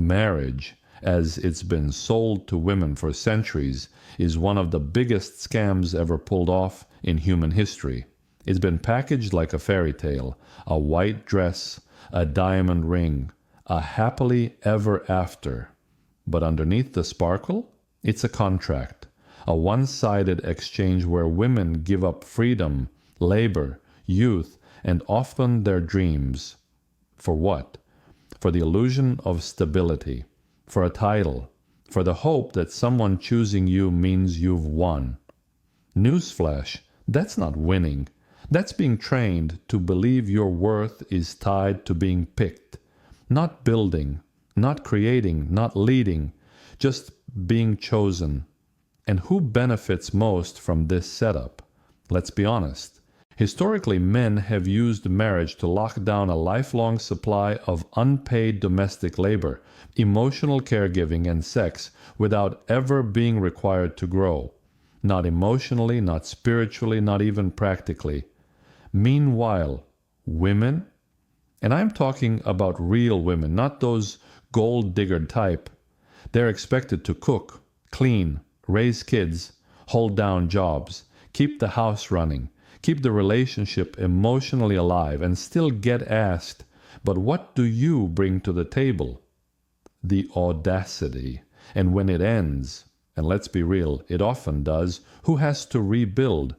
Marriage, as it's been sold to women for centuries, is one of the biggest scams ever pulled off in human history. It's been packaged like a fairy tale, a white dress, a diamond ring, a happily ever after. But underneath the sparkle, it's a contract, a one-sided exchange where women give up freedom, labor, youth, and often their dreams. For what? For the illusion of stability, for a title, for the hope that someone choosing you means you've won. Newsflash, that's not winning. That's being trained to believe your worth is tied to being picked. Not building, not creating, not leading, just being chosen. And who benefits most from this setup? Let's be honest. Historically, men have used marriage to lock down a lifelong supply of unpaid domestic labor, emotional caregiving, and sex without ever being required to grow. Not emotionally, not spiritually, not even practically. Meanwhile, women, and I'm talking about real women, not those gold digger type, they're expected to cook, clean, raise kids, hold down jobs, keep the house running, keep the relationship emotionally alive, and still get asked, but what do you bring to the table? The audacity. And when it ends, and let's be real, it often does, who has to rebuild?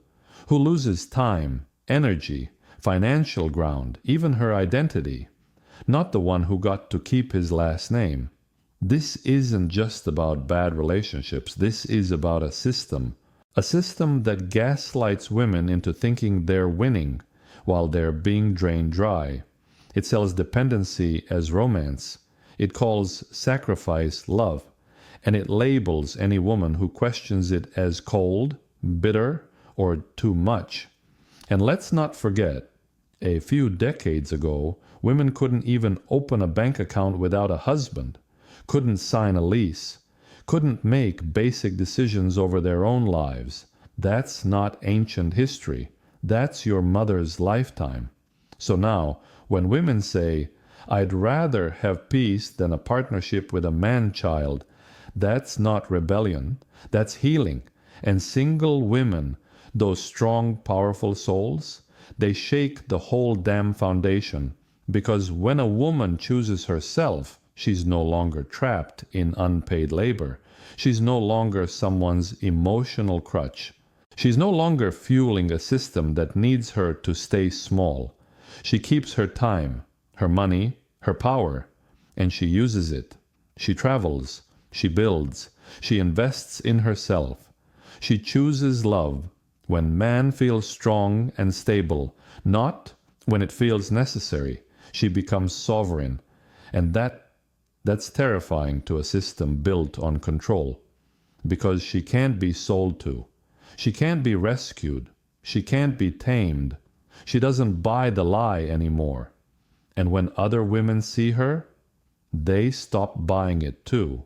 Who loses time, energy, financial ground, even her identity? Not the one who got to keep his last name. This isn't just about bad relationships. This is about a system. A system that gaslights women into thinking they're winning while they're being drained dry. It sells dependency as romance. It calls sacrifice love. And it labels any woman who questions it as cold, bitter, or too much. And let's not forget, a few decades ago, women couldn't even open a bank account without a husband, couldn't sign a lease, couldn't make basic decisions over their own lives. That's not ancient history. That's your mother's lifetime. So now, when women say, I'd rather have peace than a partnership with a man-child, that's not rebellion, that's healing. And single women, those strong, powerful souls, they shake the whole damn foundation. Because when a woman chooses herself, she's no longer trapped in unpaid labor. She's no longer someone's emotional crutch. She's no longer fueling a system that needs her to stay small. She keeps her time, her money, her power, and she uses it. She travels, she builds, she invests in herself. She chooses love when man feels strong and stable, not when it feels necessary. She becomes sovereign, and that's terrifying to a system built on control, because she can't be sold to. She can't be rescued. She can't be tamed. She doesn't buy the lie anymore. And when other women see her, they stop buying it too.